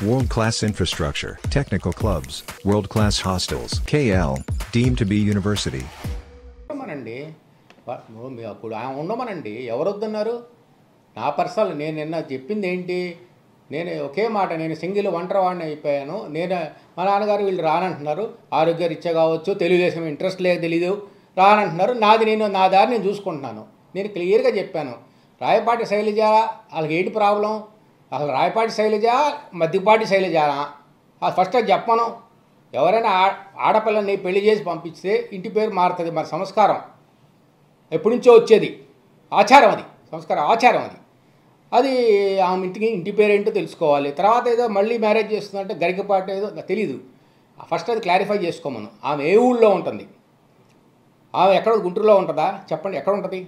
World-class infrastructure, technical clubs, world-class hostels. KL, deemed to be university. ఉండమనండి అప్పుడు ఉండమనండి. ఎవరొద్దన్నారు? నా personal నేను నిన్న చెప్పింది ఏంటి? నేను ఒకే మాట, నేను సింగిల్ ఒంటరివాడిని అయిపోయాను. మా నాన్నగారు వీళ్ళు రానంటున్నారు, ఆరోగ్యరీత్యా కావచ్చు, తెలుగుదేశం ఇంట్రెస్ట్ లేదు, తెలీదు, రానంటున్నారు. నా దారి నేను చూసుకుంటున్నాను. నేను క్లియర్గా చెప్పాను. రాయపాటి శైలజ వాళ్ళకి ఏంటి ప్రాబ్లం? అసలు రాయపాటి శైలజ మద్దిపాటి శైలజానా? ఫస్ట్ అది చెప్పను. ఎవరైనా ఆడపిల్లని పెళ్లి చేసి పంపిస్తే ఇంటి పేరు మారుతుంది. మరి సంస్కారం ఎప్పటి నుంచో వచ్చేది, ఆచారం అది, సంస్కారం ఆచారం అది ఆమె ఇంటి పేరు ఏంటో తెలుసుకోవాలి. తర్వాత ఏదో మళ్ళీ మ్యారేజ్ చేస్తుందంటే గరికపాటు ఏదో తెలీదు. ఫస్ట్ అది క్లారిఫై చేసుకోమను. ఆమె ఏ ఊళ్ళో ఉంటుంది? ఆమె ఎక్కడ గుంటూరులో ఉంటుందా? చెప్పండి, ఎక్కడ ఉంటుంది?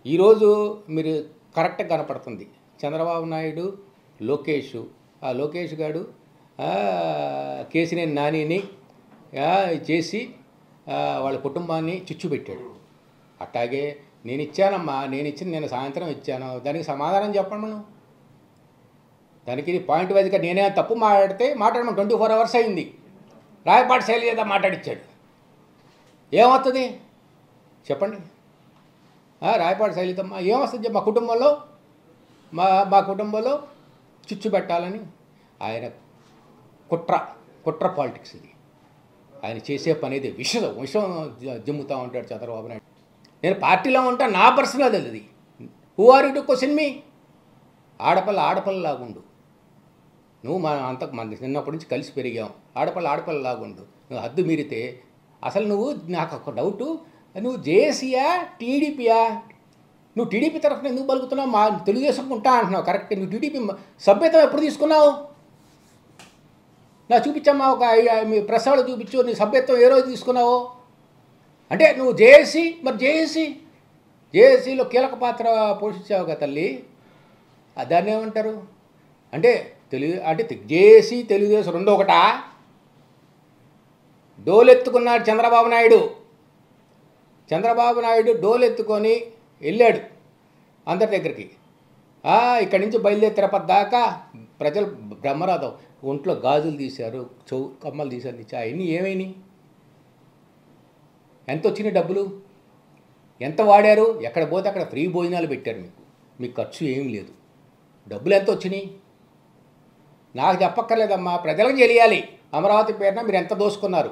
ఈరోజు మీరు కరెక్ట్గా కనపడుతుంది. చంద్రబాబు నాయుడు, లోకేష్ గారు కేసినేని నానిని చేసి వాళ్ళ కుటుంబాన్ని చిచ్చు పెట్టాడు. అట్లాగే నేను ఇచ్చానమ్మా, నేను సాయంత్రం ఇచ్చాను, దానికి సమాధానం చెప్పండి. మనం దానికి ఇది పాయింట్ వైజ్గా నేనే తప్పు మాట్లాడమని 24 hours అయింది. రాయపాటి శైలజ మాట్లాడిచ్చాడు. ఏమవుతుంది చెప్పండి? రాయపాటి శైలజమ్మ ఏమొస్తుంది? మా కుటుంబంలో చిచ్చు పెట్టాలని ఆయన కుట్ర పాలిటిక్స్ ఇది. ఆయన చేసే పని ఇది విషం జిమ్ముతూ ఉంటాడు చంద్రబాబు నాయుడు. నేను పార్టీలో ఉంటా, నా పర్సనల్ అది. Who are you to question me? ఆడపిల్లలాగుండు నువ్వు. మన చిన్నప్పటి నుంచి కలిసి పెరిగాం. ఆడపిల్లలాగుండు. నువ్వు హద్దు మీరితే అసలు నాకు ఒక డౌటు, నువ్వు జేఏసీయా టీడీపీయా? నువ్వు టీడీపీ తరఫున ఎందుకు పలుకుతున్నావు? మా తెలుగుదేశం ఉంటా అంటున్నావు, కరెక్ట్. నువ్వు టీడీపీ సభ్యత్వం ఎప్పుడు తీసుకున్నావు? నా చూపించమ్మా, ఒక మీ ప్రెస్ వాళ్ళు చూపించు, నీ సభ్యత్వం ఏ రోజు తీసుకున్నావు? అంటే నువ్వు మరి జేఏసీలో కీలక పాత్ర పోషించావు కదా తల్లి. దాన్ని ఏమంటారు? అంటే జేఏసీ తెలుగుదేశం రెండో ఒకటా? డోలెత్తుకున్నాడు చంద్రబాబు నాయుడు డోలెత్తుకొని వెళ్ళాడు అందరి దగ్గరికి. ఇక్కడి నుంచి బయలుదేరి తిరుపతి దాకా ప్రజలు బ్రహ్మరథం, ఒంట్లో గాజులు తీశారు, కమ్మలు తీశారు. అవన్నీ ఏమైనాయి? ఎంత వచ్చినాయి డబ్బులు? ఎంత వాడారు? ఎక్కడ పోతే అక్కడ ఫ్రీ భోజనాలు పెట్టారు. మీకు ఖర్చు ఏం లేదు. డబ్బులు ఎంత వచ్చినాయి? నాకు చెప్పక్కర్లేదమ్మా, ప్రజలకు తెలియాలి. అమరావతి పేరున మీరు ఎంత దోసుకున్నారు?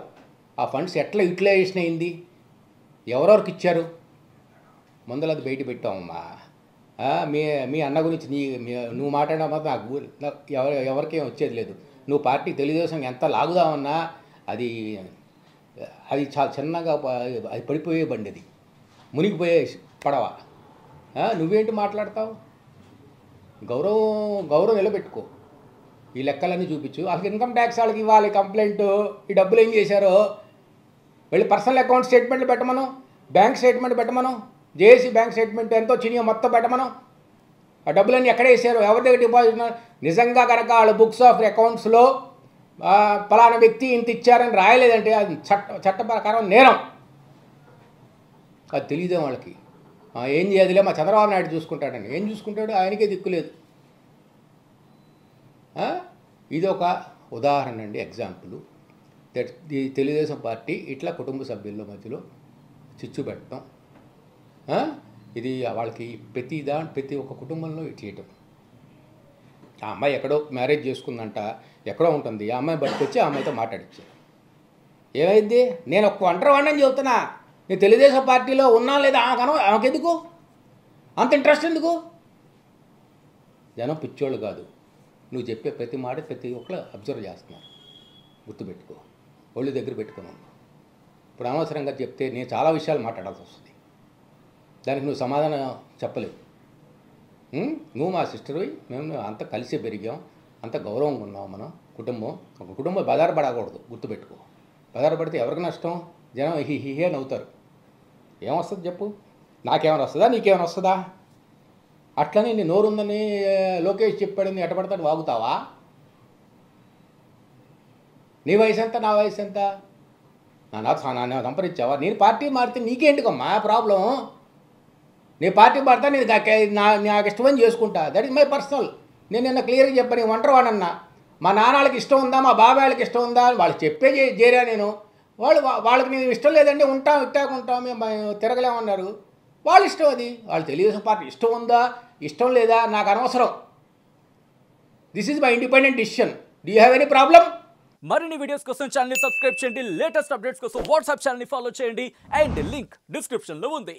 ఆ ఫండ్స్ ఎట్లా యూటిలైజేషన్ అయింది? ఎవరెవరికి ఇచ్చారు? ముందర అది బయట పెట్టామమ్మా. మీ అన్న గురించి నువ్వు మాట్లాడినా మాత్రం నాకు ఎవరికేం వచ్చేది లేదు. నువ్వు పార్టీ తెలుగుదేశం ఎంత లాగుదామన్నా అది చాలా చిన్నగా అది పడిపోయే బండి, అది మునిగిపోయే పడవ. నువ్వేంటి మాట్లాడతావు? గౌరవం నిలబెట్టుకో. ఈ లెక్కలన్నీ చూపించు. అసలు ఇన్కమ్ ట్యాక్స్ వాళ్ళకి ఇవ్వాలి కంప్లైంట్. ఈ డబ్బులు ఏం చేశారో వెళ్ళి పర్సనల్ అకౌంట్ స్టేట్మెంట్లు పెట్టమను, బ్యాంక్ స్టేట్మెంట్ పెట్టమను, జేఏసీ బ్యాంక్ స్టేట్మెంట్ ఎంతో చినియో మొత్తం పెట్టమను. ఆ డబ్బులన్నీ ఎక్కడ వేసారు? ఎవరి దగ్గర డిపాజిట్? నిజంగా కనుక వాళ్ళ బుక్స్ ఆఫ్ అకౌంట్స్లో పలానా వ్యక్తి ఇంత ఇచ్చారని రాయలేదంటే అది చట్ట ప్రకారం నేరం. అది తెలియదే వాళ్ళకి. ఏం చేయదులే, మా చంద్రబాబు నాయుడు చూసుకుంటాడని. ఏం చూసుకుంటాడు? ఆయనకే దిక్కులేదు. ఇది ఒక ఉదాహరణ అండి, ఎగ్జాంపుల్. ఈ తెలుగుదేశం పార్టీ ఇట్లా కుటుంబ సభ్యుల మధ్యలో చిచ్చు పెట్టడం, ఇది వాళ్ళకి ప్రతి ఒక్క కుటుంబంలో చేయటం. ఆ అమ్మాయి ఎక్కడో మ్యారేజ్ చేసుకుందంట, ఎక్కడో ఉంటుంది. ఆ అమ్మాయి బయటకు ఆ అమ్మాయితో మాట్లాడించారు. ఏమైంది? నేను ఒక ఒంటరివాడిని చెబుతున్నా. నేను తెలుగుదేశం పార్టీలో ఉన్నా లేదా ఆమెకెందుకు అంత ఇంట్రెస్ట్? ఎందుకు? జనం పిచ్చోళ్ళు కాదు. నువ్వు చెప్పే ప్రతి మాట ప్రతి ఒక్కరు అబ్జర్వ్ చేస్తున్నారు. గుర్తుపెట్టుకో, ఒళ్ళు దగ్గర పెట్టుకున్నాను. ఇప్పుడు అనవసరంగా చెప్తే నేను చాలా విషయాలు మాట్లాడాల్సి వస్తుంది. దానికి నువ్వు సమాధానం చెప్పలేవు. నువ్వు మా సిస్టర్వి, మేము అంత కలిసి పెరిగాం, అంత గౌరవంగా ఉన్నాం. మనం ఒక కుటుంబం బదారపడకూడదు. గుర్తుపెట్టుకో. బదారపడితే ఎవరికి నష్టం? జనం హిహే నవ్వుతారు. ఏమొస్తుంది చెప్పు? నాకేమైనా వస్తుందా? నీకేమైనా వస్తుందా? అట్లనే నీ నోరుందని లోకేష్ చెప్పాడని ఎటపడతాడు వాగుతావా? నీ వయసు ఎంత, నా వయసు ఎంత? నన్ను సంప్రదించావా? నేను పార్టీ మారితే నీకేంటికమ్మా ప్రాబ్లం? నీ పార్టీ మారితే నేను నాకు ఇష్టమని చేసుకుంటా. That is my personal. నేను నిన్న క్లియర్గా చెప్పాను, ఒంటరివాడన్నా. మా నాన్నలకి ఇష్టం ఉందా, మా బాబాయ్లకి ఇష్టం ఉందా అని వాళ్ళు చెప్పే చేరా నేను. వాళ్ళకి నేను ఇష్టం లేదండి, ఉంటాం ఇట్టాకుంటాం, మేము తిరగలేమన్నారు. వాళ్ళ ఇష్టం అది. వాళ్ళు తెలుగుదేశం పార్టీ ఇష్టం ఉందా, ఇష్టం లేదా నాకు అనవసరం. This is my independent decision. Do you have any problem? మరిన్ని వీడియోస్ కోసం ఛానల్ ని సబ్స్క్రైబ్ చేయండి, లేటెస్ట్ అప్డేట్స్ కోసం వాట్సాప్ ఛానల్ ని ఫాలో చేయండి, అండ్ లింక్ డిస్క్రిప్షన్ లో ఉంది.